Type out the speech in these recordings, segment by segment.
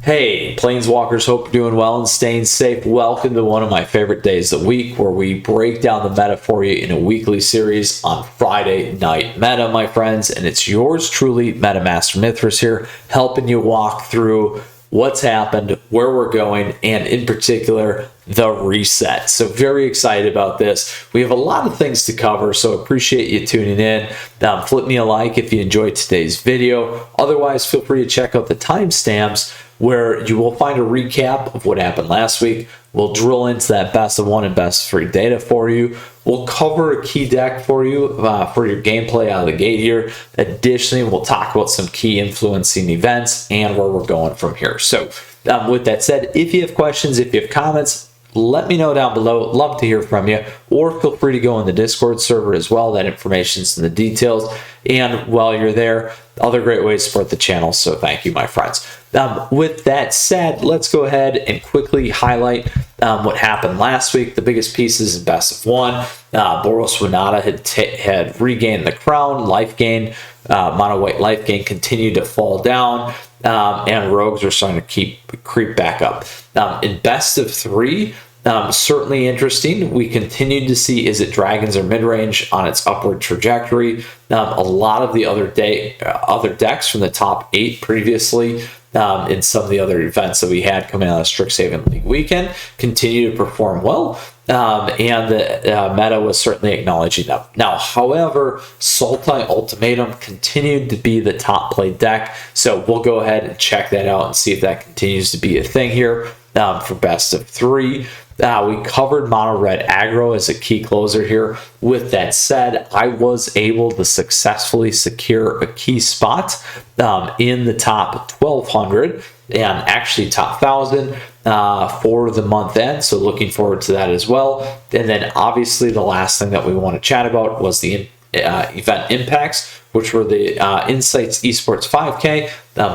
Hey, Planeswalkers, hope you're doing well and staying safe. Welcome to one of my favorite days of the week where we break down the meta for you in a weekly series on Friday Night Meta, my friends. And it's yours truly, Meta Master Mythras here, helping you walk through what's happened, where we're going, and in particular, the reset. So very excited about this. We have a lot of things to cover, so appreciate you tuning in. Flip me a like if you enjoyed today's video. Otherwise, feel free to check out the timestamps where you will find a recap of what happened last week. We'll drill into that best of one and best of three data for you. We'll cover a key deck for you for your gameplay out of the gate here. Additionally, we'll talk about some key influencing events and where we're going from here. So with that said, if you have questions, if you have comments, let me know down below. Love to hear from you, or feel free to go in the Discord server as well. That information's in the details. And while you're there, other great ways to support the channel. So thank you, my friends. With that said, let's go ahead and quickly highlight what happened last week. The biggest pieces in best of one. Boros Winata had regained the crown. Life gain, Mono White life gain continued to fall down. And rogues are starting to creep back up. In best of three, certainly interesting. We continued to see Is It Dragons or mid-range on its upward trajectory. A lot of the other decks from the top 8 previously in some of the other events that we had coming out of Strixhaven League weekend continue to perform well. And the meta was certainly acknowledging them. Now, however, Sultai Ultimatum continued to be the top played deck, so we'll go ahead and check that out and see if that continues to be a thing here for best of three. We covered Mono Red Aggro as a key closer here. With that said, I was able to successfully secure a key spot in the top 1200 and actually top 1000 for the month end. So looking forward to that as well. And then obviously the last thing that we want to chat about was the event impacts, which were the Insights Esports 5K,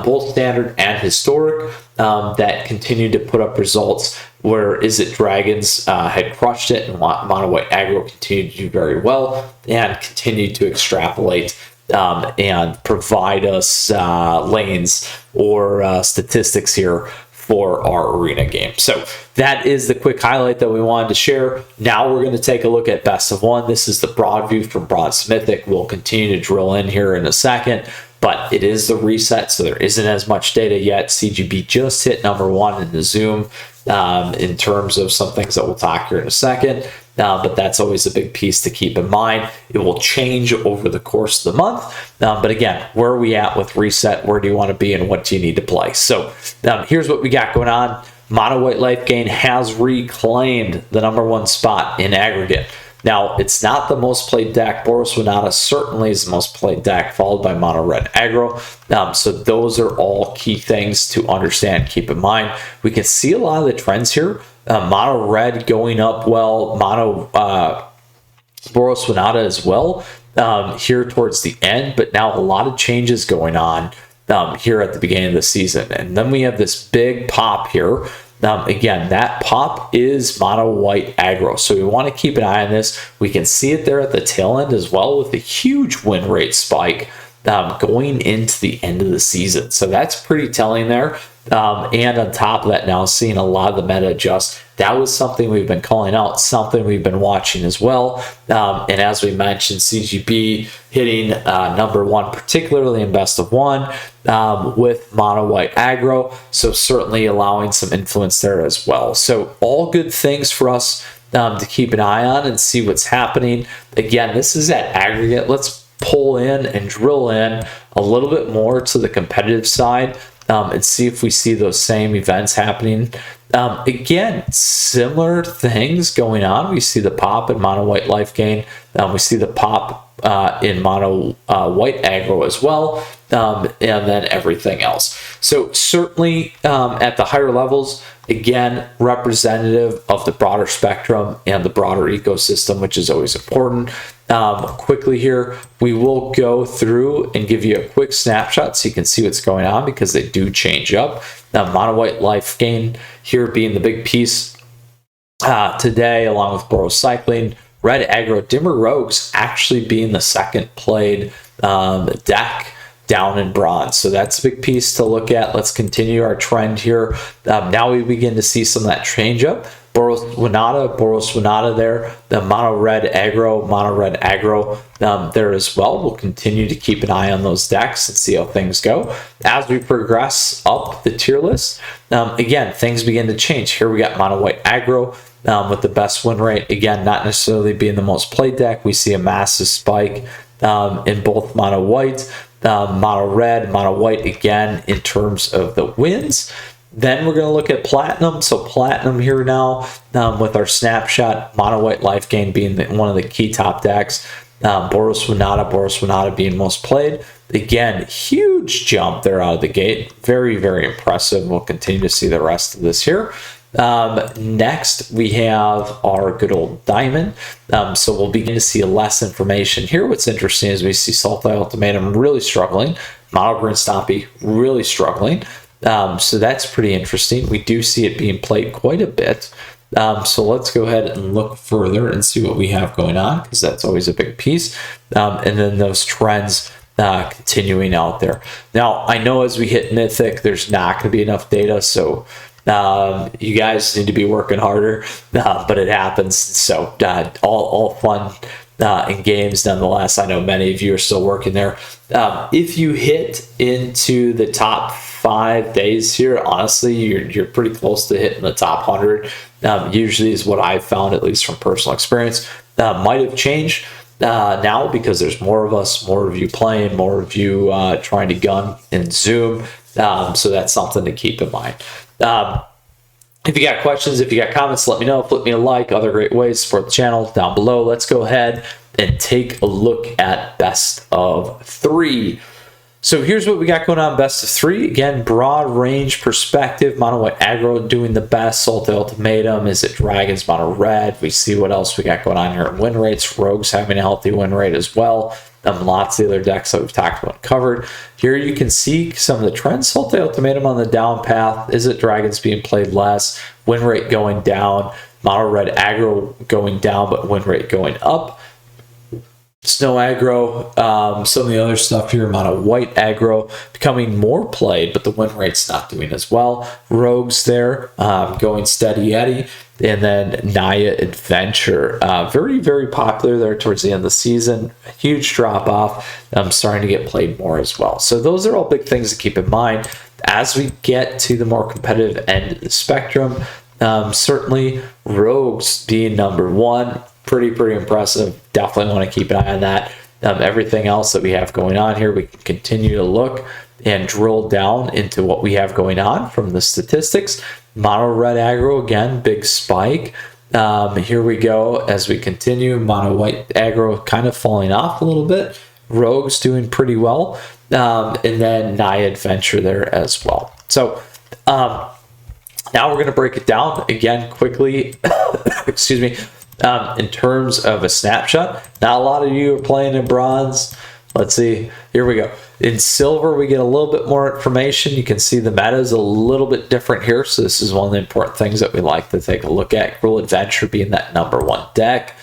both standard and historic, that continued to put up results where Is It Dragons had crushed it and Mono White Aggro continued to do very well and continued to extrapolate and provide us lanes or statistics here for our arena game. So that is the quick highlight that we wanted to share. Now we're going to take a look at best of one. This is the broad view from Bronze Mythic. We'll continue to drill in here in a second, but it is the reset, so there isn't as much data yet. CGB just hit #1 in the Zoom in terms of some things that we'll talk here in a second. But that's always a big piece to keep in mind. It will change over the course of the month. But again, where are we at with reset? Where do you want to be and what do you need to play? So here's what we got going on. Mono White Life Gain has reclaimed the #1 spot in aggregate. Now, it's not the most played deck. Boros Winata certainly is the most played deck, followed by Mono Red Aggro. So those are all key things to understand, keep in mind. We can see a lot of the trends here. Mono Red going up well, Mono Boros Winata as well here towards the end, but now a lot of changes going on here at the beginning of the season. And then we have this big pop here. Again, that pop is Mono White Aggro, so we want to keep an eye on this. We can see it there at the tail end as well with a huge win rate spike going into the end of the season. So that's pretty telling there. And on top of that, now seeing a lot of the meta adjust. That was something we've been calling out, something we've been watching as well. And as we mentioned, CGB hitting #1, particularly in best of one with Mono White Aggro. So certainly allowing some influence there as well. So all good things for us to keep an eye on and see what's happening. Again, this is at aggregate. Let's pull in and drill in a little bit more to the competitive side and see if we see those same events happening. Again, similar things going on. We see the pop in Mono White Life Gain. We see the pop in Mono White Aggro as well, and then everything else. So certainly at the higher levels, again, representative of the broader spectrum and the broader ecosystem, which is always important. Quickly here, we will go through and give you a quick snapshot so you can see what's going on because they do change up. Now, Mono White Life Gain here being the big piece today, along with Boros Cycling. Red Aggro Dimmer Rogues actually being the second played deck down in bronze. So that's a big piece to look at. Let's continue our trend here. Now we begin to see some of that change up. Boros Winata there, the Mono Red Aggro there as well. We'll continue to keep an eye on those decks and see how things go. As we progress up the tier list, again, things begin to change. Here we got Mono White Aggro with the best win rate. Again, not necessarily being the most played deck. We see a massive spike in both Mono White, Mono Red, Mono White again in terms of the wins. Then we're going to look at Platinum. So Platinum here now with our snapshot, Mono White Life Gain being one of the key top decks. Boros Winata being most played. Again, huge jump there out of the gate. Very, very impressive. We'll continue to see the rest of this here. Next, we have our good old Diamond. So we'll begin to see less information here. What's interesting is we see Sultai Ultimatum really struggling. Mono Green Stompy really struggling. So that's pretty interesting. We do see it being played quite a bit. So let's go ahead and look further and see what we have going on, because that's always a big piece. And then those trends continuing out there. Now, I know as we hit Mythic, there's not going to be enough data, so you guys need to be working harder, but it happens. So all fun in games nonetheless. I know many of you are still working there. If you hit into the top 5 days here, honestly, you're pretty close to hitting the top 100. Usually is what I've found, at least from personal experience. Might have changed now because there's more of us, more of you playing, more of you trying to gun in Zoom. So that's something to keep in mind. If you got questions, if you got comments, let me know. Flip me a like. Other great ways to support the channel down below. Let's go ahead and take a look at best of 3. So here's what we got going on best of 3. Again, broad range perspective. Mono White Aggro doing the best. Sultai Ultimatum. Is it Dragons? Mono Red. We see what else we got going on here in win rates. Rogues having a healthy win rate as well. Lots of the other decks that we've talked about and covered. Here you can see some of the trends. Sultai Ultimatum on the down path. Is it Dragons being played less? Win rate going down. Mono Red Aggro going down, but win rate going up. Snow Aggro, some of the other stuff here, Mono White Aggro becoming more played, but the win rate's not doing as well. Rogues there, going steady Eddie. And then Naya Adventure, very, very popular there towards the end of the season. A huge drop off. Starting to get played more as well. So those are all big things to keep in mind as we get to the more competitive end of the spectrum. Certainly, Rogues being number 1, pretty impressive. Definitely want to keep an eye on that. Everything else that we have going on here, we can continue to look and drill down into what we have going on from the statistics. Mono Red Aggro, again, big spike. Here we go as we continue. Mono White Aggro kind of falling off a little bit. Rogues doing pretty well. And then Naya Adventure there as well. So now we're going to break it down again quickly. Excuse me. In terms of a snapshot, not a lot of you are playing in bronze. Let's see. Here we go. In silver, we get a little bit more information. You can see the meta is a little bit different here. So this is one of the important things that we like to take a look at. Cruel Adventure being that number 1 deck.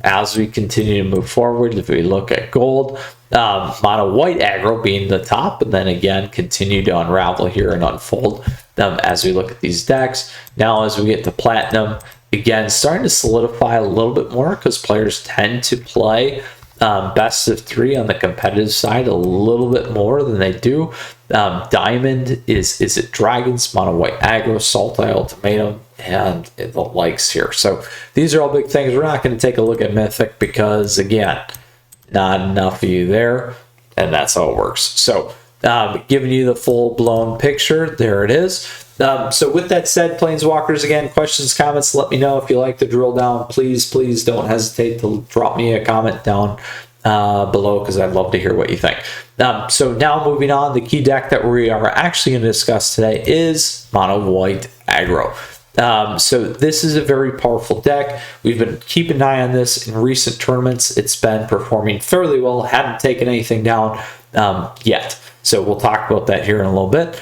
As we continue to move forward, if we look at gold, Mono White Aggro being the top, and then again, continue to unravel here and unfold as we look at these decks. Now, as we get to platinum, again, starting to solidify a little bit more because players tend to play best of 3 on the competitive side a little bit more than they do. Diamond is it Dragons, Mono White Aggro, Sultai Ultimatum, and the likes here. So these are all big things. We're not going to take a look at Mythic because, again, not enough of you there, and that's how it works. So giving you the full-blown picture, there it is. So with that said, Planeswalkers, again, questions, comments, let me know. If you like to drill down, please don't hesitate to drop me a comment down below, because I'd love to hear what you think. So now moving on, the key deck that we are actually going to discuss today is Mono White Aggro. So this is a very powerful deck. We've been keeping an eye on this in recent tournaments. It's been performing fairly well, haven't taken anything down yet. So we'll talk about that here in a little bit.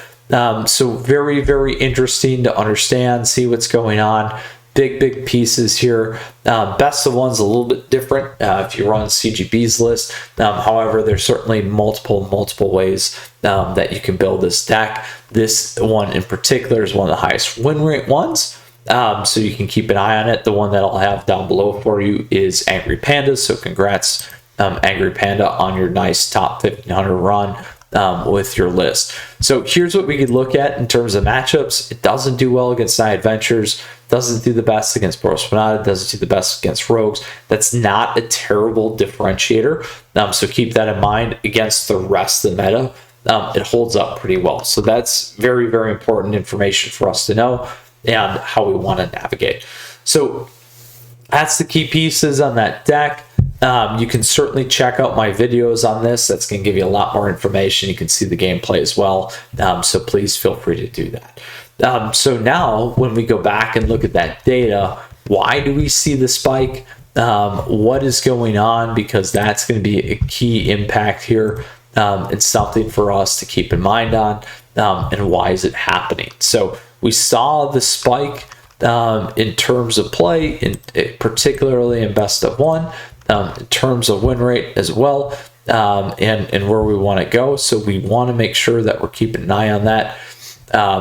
So very interesting to understand, see what's going on. big pieces here. Best of one's a little bit different if you run CGB's list. However, there's certainly multiple ways that you can build this deck. This one in particular is one of the highest win rate ones. So you can keep an eye on it. The one that I'll have down below for you is Angry Panda. So congrats, Angry Panda, on your nice top 1500 run with your list. So here's what we could look at in terms of matchups. It doesn't do well against Night Adventures, doesn't do the best against Borospanata, doesn't do the best against Rogues. That's not a terrible differentiator. So keep that in mind. Against the rest of the meta, it holds up pretty well. So that's very important information for us to know and how we want to navigate. So that's the key pieces on that deck. You can certainly check out my videos on this. That's going to give you a lot more information. You can see the gameplay as well. So please feel free to do that. So now when we go back and look at that data, why do we see the spike? What is going on? Because that's going to be a key impact here. It's something for us to keep in mind on. And why is it happening? So we saw the spike in terms of play, particularly in best of one, in terms of win rate as well, and where we want to go. So we want to make sure that we're keeping an eye on that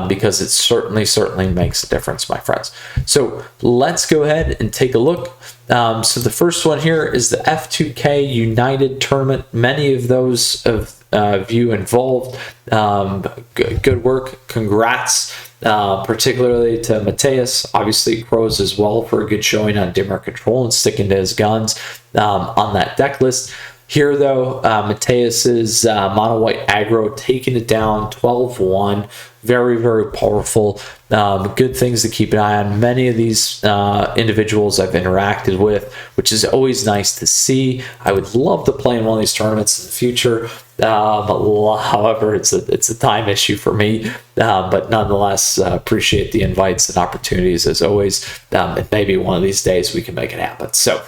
because it certainly makes a difference, my friends. So let's go ahead and take a look. So the first one here is the F2K United tournament. Many of those of you involved, good work, congrats, particularly to Mythras, obviously Crows as well, for a good showing on Dimmer Control and sticking to his guns on that deck list. Here though, Mythras' Mono White Aggro taking it down 12-1. Very powerful. Good things to keep an eye on. Many of these individuals I've interacted with, which is always nice to see. I would love to play in one of these tournaments in the future. However, it's a time issue for me. But nonetheless, appreciate the invites and opportunities as always. And maybe one of these days we can make it happen. So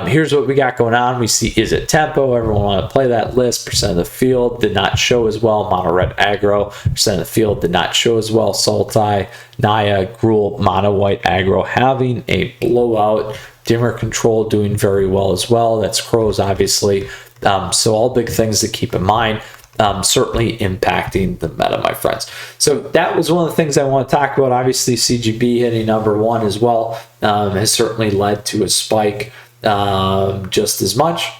here's what we got going on. We see Is It Tempo. Everyone want to play that list. Percent of the field did not show as well. Mono Red Aggro. Percent of the field did not show as well. Sultai, Naya, Gruul, Mono White Aggro having a blowout. Dimmer Control doing very well as well. That's Crows, obviously. So all big things to keep in mind. Certainly impacting the meta, my friends. So that was one of the things I want to talk about. Obviously, CGB hitting #1 as well has certainly led to a spike just as much.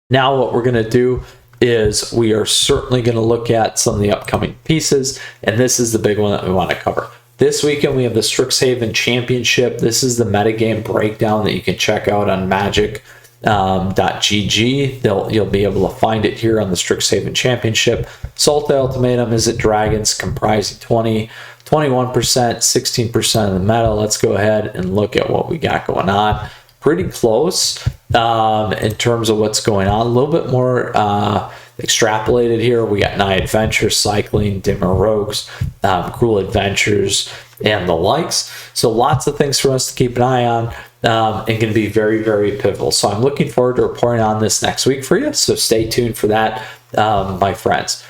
Now what we're going to do is we are certainly going to look at some of the upcoming pieces, and this is the big one that we want to cover. This weekend we have the Strixhaven Championship. This is the metagame breakdown that you can check out on Magic. .gg. You'll be able to find it here on the Strixhaven Championship. Salt Ultimatum, Is It Dragons, comprising 21%, 16% of the meta. Let's go ahead and look at what we got going on. Pretty close in terms of what's going on. A little bit more extrapolated here. We got Night Adventure, Cycling, Dimmer Rogues, Cruel Adventures, and the likes. So lots of things for us to keep an eye on. And going to be very pivotal. So I'm looking forward to reporting on this next week for you. So stay tuned for that, my friends.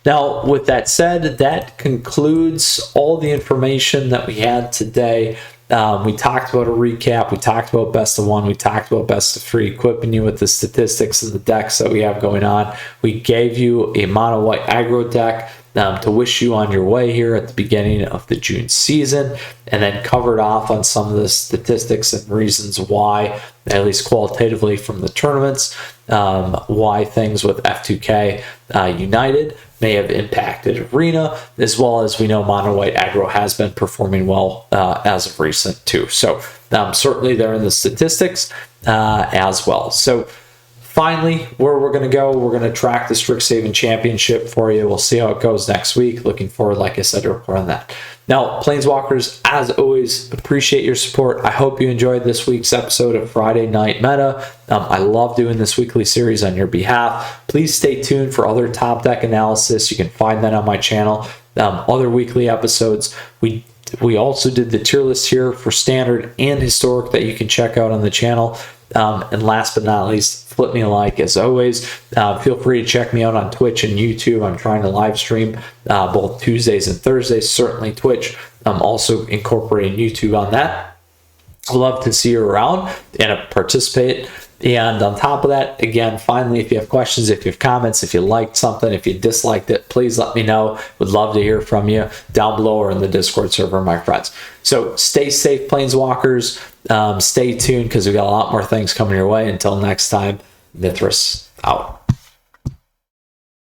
Now, with that said, that concludes all the information that we had today. We talked about a recap. We talked about best of one. We talked about best of three, equipping you with the statistics and the decks that we have going on. We gave you a Mono White Aggro deck to wish you on your way here at the beginning of the June season, and then covered off on some of the statistics and reasons why, at least qualitatively from the tournaments, why things with F2K United may have impacted Arena, as well as we know Mono White Aggro has been performing well as of recent too. So certainly they're in the statistics as well. So finally, where we're going to go, we're going to track the Strixhaven Championship for you. We'll see how it goes next week. Looking forward, like I said, to report on that. Now, Planeswalkers, as always, appreciate your support. I hope you enjoyed this week's episode of Friday Night Meta. I love doing this weekly series on your behalf. Please stay tuned for other top deck analysis. You can find that on my channel. Other weekly episodes. We also did the tier list here for standard and historic that you can check out on the channel. And last but not least, flip me a like as always. Feel free to check me out on Twitch and YouTube. I'm trying to live stream both Tuesdays and Thursdays, certainly Twitch. I'm also incorporating YouTube on that. I'd love to see you around and participate. And on top of that, again, finally, if you have questions, if you have comments, if you liked something, if you disliked it, please let me know. Would love to hear from you down below or in the Discord server, my friends. So stay safe, Planeswalkers. Stay tuned because we got a lot more things coming your way. Until next time, Mythras out.